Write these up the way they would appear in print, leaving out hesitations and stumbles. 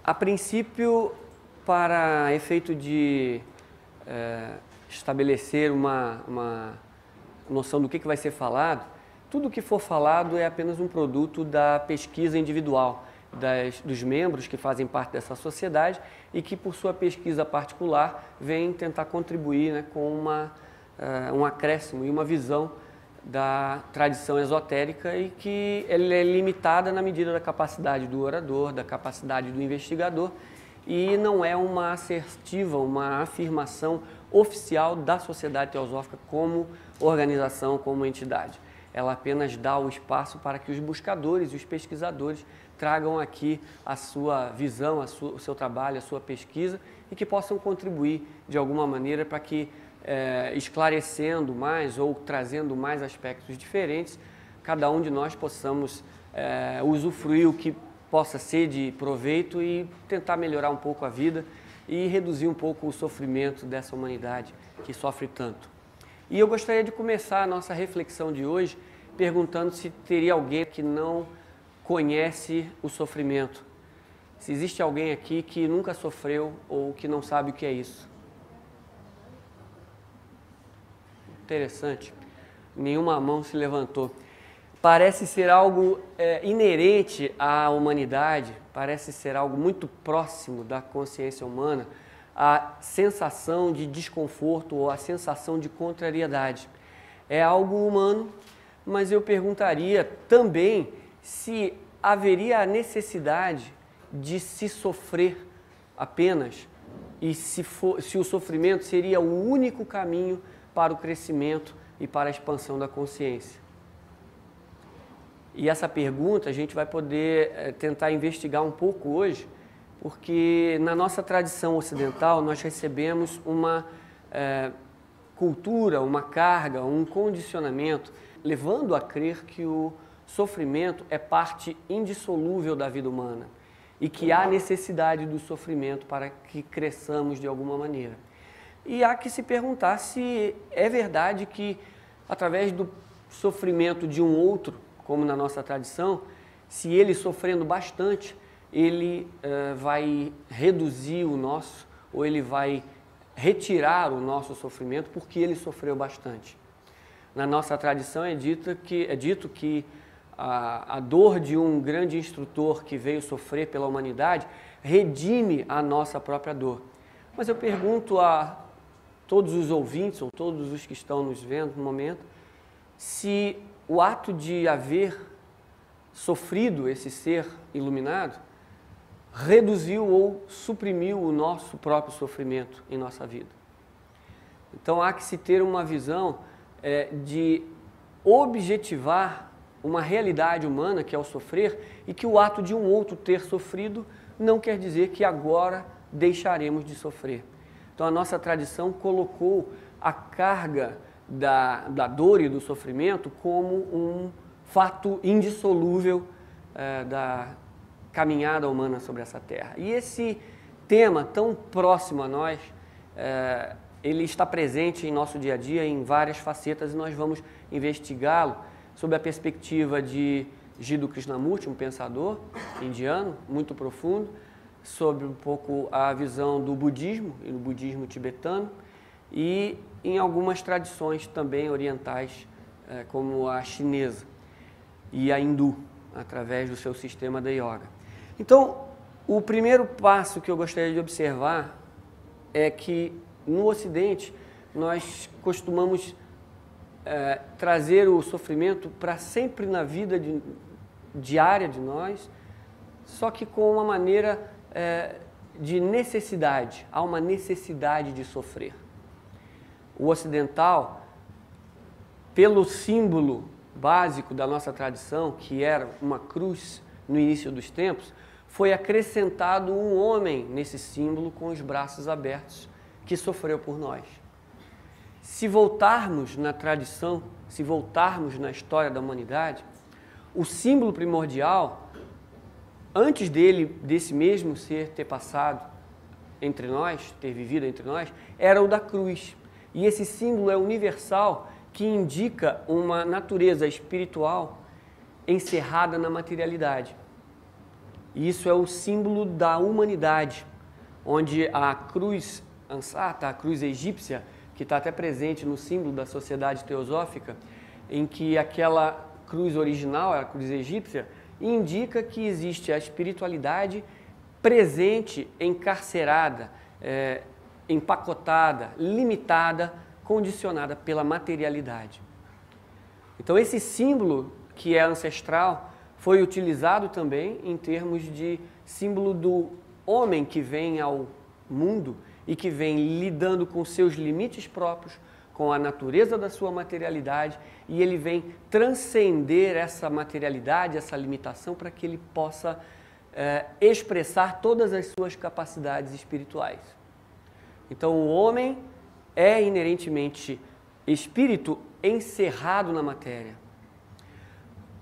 A princípio, para efeito de estabelecer uma noção do que vai ser falado, tudo que for falado é apenas um produto da pesquisa individual dos membros que fazem parte dessa sociedade e que, por sua pesquisa particular, vem tentar contribuir, né, com um acréscimo e uma visão da tradição esotérica e que ela é limitada na medida da capacidade do orador, da capacidade do investigador e não é uma assertiva, uma afirmação oficial da Sociedade Teosófica como organização, como entidade. Ela apenas dá o espaço para que os buscadores e os pesquisadores tragam aqui a sua visão, o seu trabalho, a sua pesquisa e que possam contribuir de alguma maneira para que, esclarecendo mais ou trazendo mais aspectos diferentes, cada um de nós possamos usufruir o que possa ser de proveito e tentar melhorar um pouco a vida e reduzir um pouco o sofrimento dessa humanidade que sofre tanto. E eu gostaria de começar a nossa reflexão de hoje perguntando se teria alguém que não conhece o sofrimento. Se existe alguém aqui que nunca sofreu ou que não sabe o que é isso. Interessante. Nenhuma mão se levantou. Parece ser algo inerente à humanidade, parece ser algo muito próximo da consciência humana, a sensação de desconforto ou a sensação de contrariedade. É algo humano, mas eu perguntaria também se haveria a necessidade de se sofrer apenas e se o sofrimento seria o único caminho para o crescimento e para a expansão da consciência. E essa pergunta a gente vai poder tentar investigar um pouco hoje, porque na nossa tradição ocidental nós recebemos uma cultura, uma carga, um condicionamento, levando a crer que o sofrimento é parte indissolúvel da vida humana e que há necessidade do sofrimento para que cresçamos de alguma maneira. E há que se perguntar se é verdade que, através do sofrimento de um outro, como na nossa tradição, se ele sofrendo bastante, ele vai reduzir o nosso, ou ele vai retirar o nosso sofrimento porque ele sofreu bastante. Na nossa tradição é dito que a dor de um grande instrutor que veio sofrer pela humanidade redime a nossa própria dor. Mas eu pergunto a todos os ouvintes, ou todos os que estão nos vendo no momento, se o ato de haver sofrido esse ser iluminado reduziu ou suprimiu o nosso próprio sofrimento em nossa vida. Então há que se ter uma visão de objetivar uma realidade humana que é o sofrer e que o ato de um outro ter sofrido não quer dizer que agora deixaremos de sofrer. Então a nossa tradição colocou a carga da dor e do sofrimento como um fato indissolúvel da caminhada humana sobre essa terra. E esse tema tão próximo a nós, ele está presente em nosso dia a dia em várias facetas e nós vamos investigá-lo sob a perspectiva de Jiddu Krishnamurti, um pensador indiano muito profundo, sobre um pouco a visão do budismo e do budismo tibetano e em algumas tradições também orientais, como a chinesa e a hindu, através do seu sistema da yoga. Então, o primeiro passo que eu gostaria de observar é que no Ocidente nós costumamos trazer o sofrimento para sempre na vida diária de nós, só que com uma maneira de necessidade, há uma necessidade de sofrer. O ocidental, pelo símbolo básico da nossa tradição, que era uma cruz no início dos tempos, foi acrescentado um homem nesse símbolo com os braços abertos, que sofreu por nós. Se voltarmos na tradição, se voltarmos na história da humanidade, o símbolo primordial, antes desse mesmo ser ter passado entre nós, ter vivido entre nós, era o da cruz. E esse símbolo é universal, que indica uma natureza espiritual encerrada na materialidade. E isso é o símbolo da humanidade, onde a cruz ansata, a cruz egípcia, que está até presente no símbolo da sociedade teosófica, em que aquela cruz original, a cruz egípcia, indica que existe a espiritualidade presente, encarcerada, empacotada, limitada, condicionada pela materialidade. Então esse símbolo, que é ancestral, foi utilizado também em termos de símbolo do homem que vem ao mundo e que vem lidando com seus limites próprios, com a natureza da sua materialidade, e ele vem transcender essa materialidade, essa limitação, para que ele possa expressar todas as suas capacidades espirituais. Então o homem é inerentemente espírito encerrado na matéria.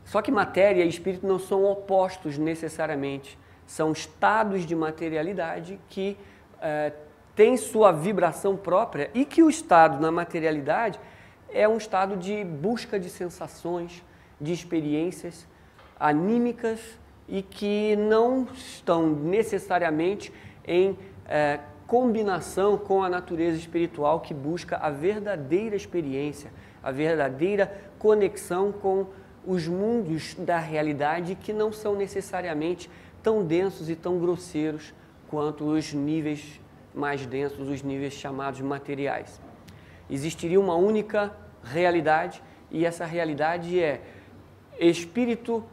Só que matéria e espírito não são opostos necessariamente, são estados de materialidade que têm sua vibração própria, e que o estado na materialidade é um estado de busca de sensações, de experiências anímicas, e que não estão necessariamente em combinação com a natureza espiritual, que busca a verdadeira experiência, a verdadeira conexão com os mundos da realidade, que não são necessariamente tão densos e tão grosseiros quanto os níveis mais densos, os níveis chamados materiais. Existiria uma única realidade, e essa realidade é espírito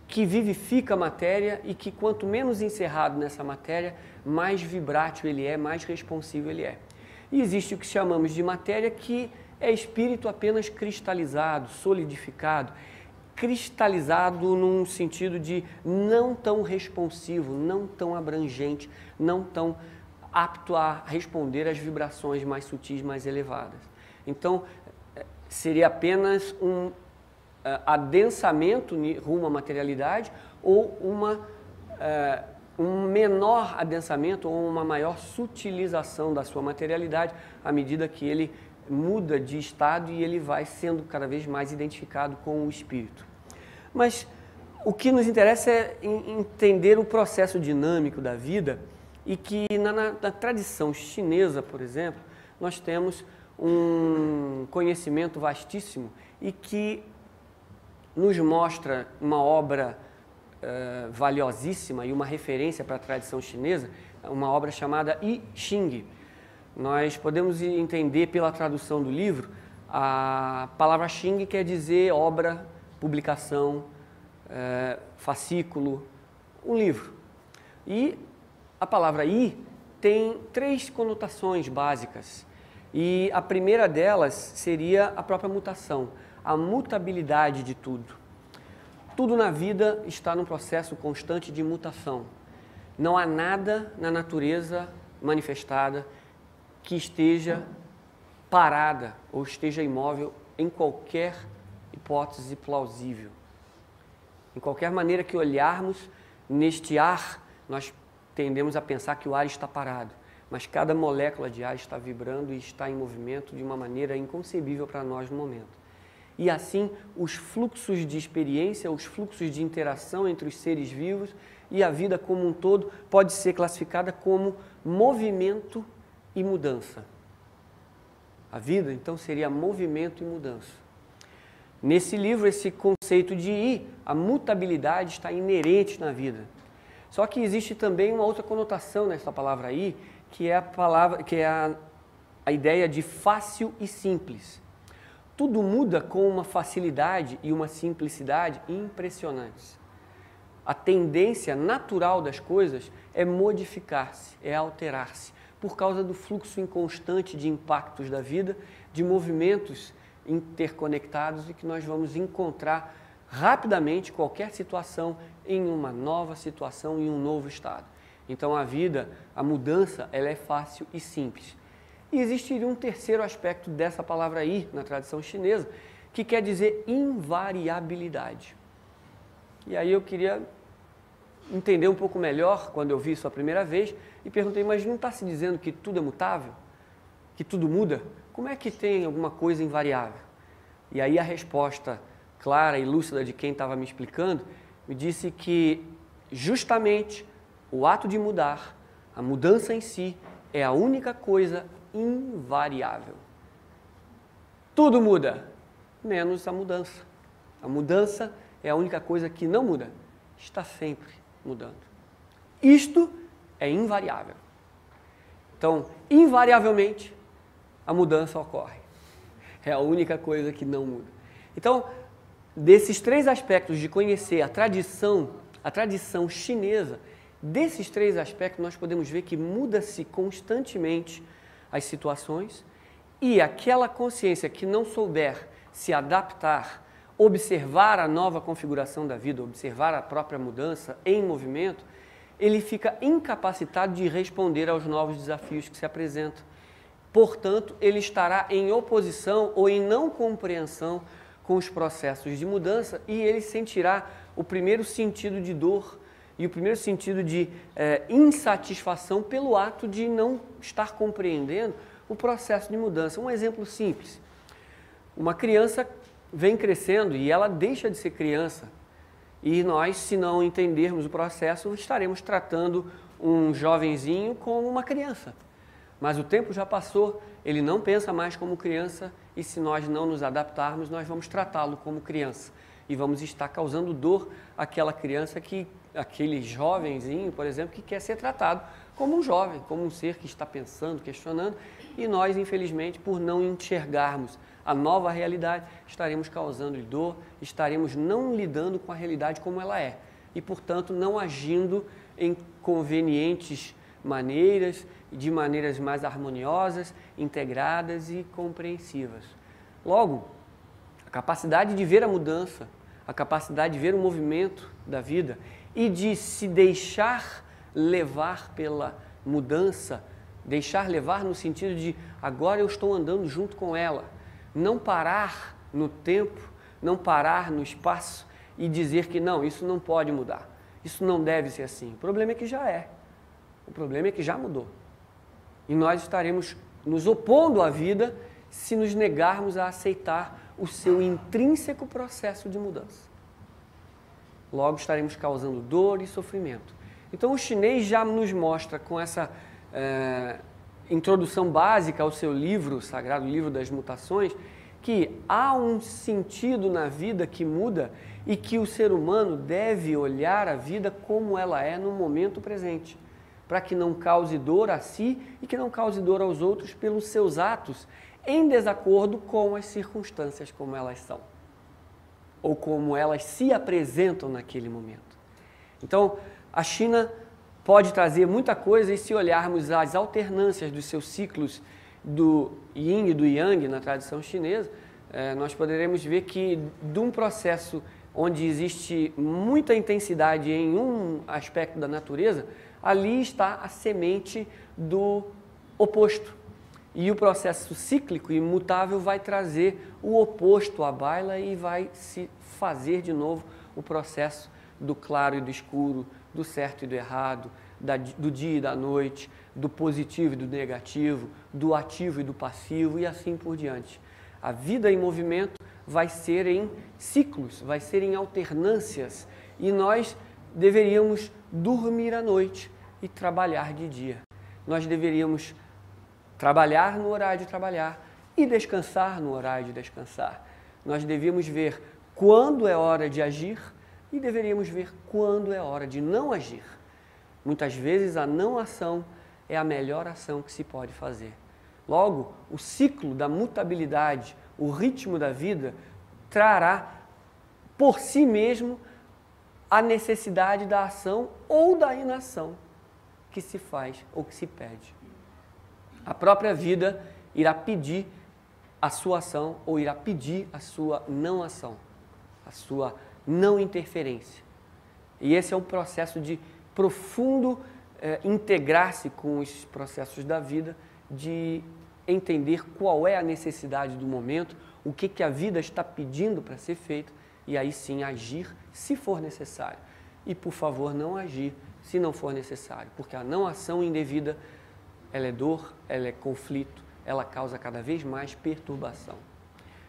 que vivifica a matéria, e que quanto menos encerrado nessa matéria, mais vibrátil ele é, mais responsivo ele é. E existe o que chamamos de matéria, que é espírito apenas cristalizado, solidificado, cristalizado num sentido de não tão responsivo, não tão abrangente, não tão apto a responder às vibrações mais sutis, mais elevadas. Então, seria apenas um adensamento rumo à materialidade, ou um menor adensamento ou uma maior sutilização da sua materialidade, à medida que ele muda de estado e ele vai sendo cada vez mais identificado com o espírito. Mas o que nos interessa é entender o processo dinâmico da vida, e que na tradição chinesa, por exemplo, nós temos um conhecimento vastíssimo, e que nos mostra uma obra valiosíssima e uma referência para a tradição chinesa, uma obra chamada I Ching. Nós podemos entender pela tradução do livro, a palavra Xing quer dizer obra, publicação, fascículo, um livro. E a palavra I tem 3 conotações básicas, e a primeira delas seria a própria mutação, a mutabilidade de tudo. Tudo na vida está num processo constante de mutação. Não há nada na natureza manifestada que esteja parada ou esteja imóvel em qualquer hipótese plausível. Em qualquer maneira que olharmos neste ar, nós tendemos a pensar que o ar está parado, mas cada molécula de ar está vibrando e está em movimento de uma maneira inconcebível para nós no momento. E assim, os fluxos de experiência, os fluxos de interação entre os seres vivos e a vida como um todo pode ser classificada como movimento e mudança. A vida, então, seria movimento e mudança. Nesse livro, esse conceito de I, a mutabilidade, está inerente na vida. Só que existe também uma outra conotação nessa palavra I, que é a ideia de fácil e simples. Tudo muda com uma facilidade e uma simplicidade impressionantes. A tendência natural das coisas é modificar-se, é alterar-se, por causa do fluxo inconstante de impactos da vida, de movimentos interconectados, e que nós vamos encontrar rapidamente qualquer situação em uma nova situação, em um novo estado. Então a vida, a mudança, ela é fácil e simples. E existiria um terceiro aspecto dessa palavra I na tradição chinesa, que quer dizer invariabilidade. E aí eu queria entender um pouco melhor, quando eu vi isso a primeira vez, e perguntei, mas não está se dizendo que tudo é mutável? Que tudo muda? Como é que tem alguma coisa invariável? E aí a resposta clara e lúcida de quem estava me explicando me disse que justamente o ato de mudar, a mudança em si, é a única coisa invariável. Tudo muda, menos a mudança. A mudança é a única coisa que não muda, está sempre mudando. Isto é invariável. Então, invariavelmente, a mudança ocorre. É a única coisa que não muda. Então, desses três aspectos de conhecer a tradição chinesa, desses três aspectos nós podemos ver que muda-se constantemente as situações e aquela consciência que não souber se adaptar, observar a nova configuração da vida, observar a própria mudança em movimento, ele fica incapacitado de responder aos novos desafios que se apresentam. Portanto, ele estará em oposição ou em não compreensão com os processos de mudança e ele sentirá o primeiro sentido de dor e o primeiro sentido de insatisfação pelo ato de não estar compreendendo o processo de mudança. Um exemplo simples. Uma criança vem crescendo e ela deixa de ser criança. E nós, se não entendermos o processo, estaremos tratando um jovenzinho como uma criança. Mas o tempo já passou, ele não pensa mais como criança e se nós não nos adaptarmos, nós vamos tratá-lo como criança. E vamos estar causando dor àquela criança, aquele jovenzinho, por exemplo, que quer ser tratado como um jovem, como um ser que está pensando, questionando. E nós, infelizmente, por não enxergarmos a nova realidade, estaremos causando dor, estaremos não lidando com a realidade como ela é. E, portanto, não agindo em convenientes maneiras, de maneiras mais harmoniosas, integradas e compreensivas. Logo, a capacidade de ver a mudança, a capacidade de ver o movimento da vida e de se deixar levar pela mudança, deixar levar no sentido de agora eu estou andando junto com ela, não parar no tempo, não parar no espaço e dizer que não, isso não pode mudar, isso não deve ser assim. O problema é que já é, o problema é que já mudou. E nós estaremos nos opondo à vida se nos negarmos a aceitar o seu intrínseco processo de mudança. Logo estaremos causando dor e sofrimento. Então o chinês já nos mostra com essa introdução básica ao seu livro, o Sagrado Livro das Mutações, que há um sentido na vida que muda e que o ser humano deve olhar a vida como ela é no momento presente, para que não cause dor a si e que não cause dor aos outros pelos seus atos em desacordo com as circunstâncias como elas são, ou como elas se apresentam naquele momento. Então, a China pode trazer muita coisa e se olharmos as alternâncias dos seus ciclos do Yin e do Yang na tradição chinesa, nós poderemos ver que de um processo onde existe muita intensidade em um aspecto da natureza, ali está a semente do oposto. E o processo cíclico e imutável vai trazer o oposto à baila e vai se fazer de novo o processo do claro e do escuro, do certo e do errado, do dia e da noite, do positivo e do negativo, do ativo e do passivo e assim por diante. A vida em movimento vai ser em ciclos, vai ser em alternâncias e nós deveríamos dormir à noite e trabalhar de dia. Nós deveríamos trabalhar no horário de trabalhar e descansar no horário de descansar. Nós devíamos ver quando é hora de agir e deveríamos ver quando é hora de não agir. Muitas vezes a não ação é a melhor ação que se pode fazer. Logo, o ciclo da mutabilidade, o ritmo da vida, trará por si mesmo a necessidade da ação ou da inação que se faz ou que se pede. A própria vida irá pedir a sua ação ou irá pedir a sua não ação, a sua não interferência. E esse é um processo de profundo integrar-se com os processos da vida, de entender qual é a necessidade do momento, o que a vida está pedindo para ser feito e aí sim agir se for necessário. E por favor não agir se não for necessário, porque a não ação indevida ela é dor, ela é conflito, ela causa cada vez mais perturbação.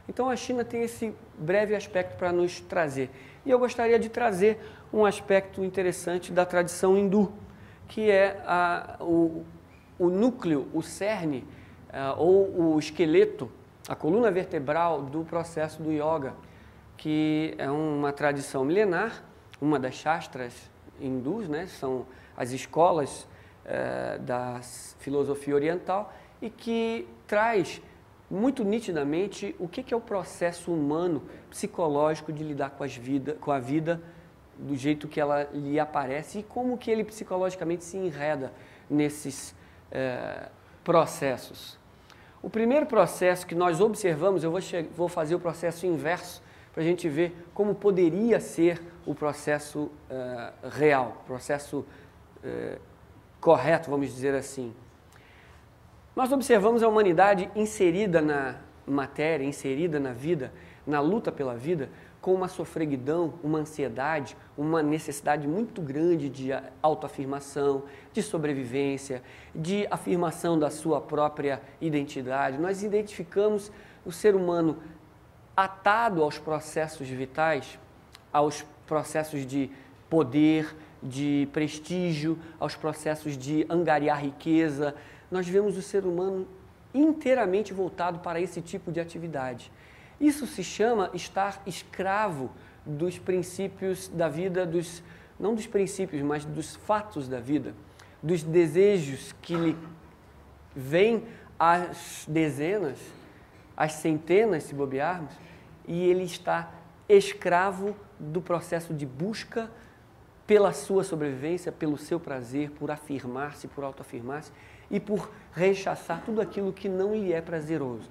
Então a China tem esse breve aspecto para nos trazer. E eu gostaria de trazer um aspecto interessante da tradição hindu, que é o núcleo, o cerne, ou o esqueleto, a coluna vertebral do processo do yoga, que é uma tradição milenar, uma das shastras hindus, né? São as escolas da filosofia oriental, e que traz muito nitidamente o que é o processo humano, psicológico de lidar com a vida do jeito que ela lhe aparece e como que ele psicologicamente se enreda nesses processos. O primeiro processo que nós observamos, eu vou fazer o processo inverso para a gente ver como poderia ser o processo real, o processo correto, vamos dizer assim. Nós observamos a humanidade inserida na matéria, inserida na vida, na luta pela vida, com uma sofreguidão, uma ansiedade, uma necessidade muito grande de autoafirmação, de sobrevivência, de afirmação da sua própria identidade. Nós identificamos o ser humano atado aos processos vitais, aos processos de poder, de prestígio, aos processos de angariar riqueza. Nós vemos o ser humano inteiramente voltado para esse tipo de atividade. Isso se chama estar escravo dos princípios da vida, não dos princípios, mas dos fatos da vida, dos desejos que lhe vêm às dezenas, às centenas, se bobearmos, e ele está escravo do processo de busca pela sua sobrevivência, pelo seu prazer, por afirmar-se, por autoafirmar-se e por rechaçar tudo aquilo que não lhe é prazeroso.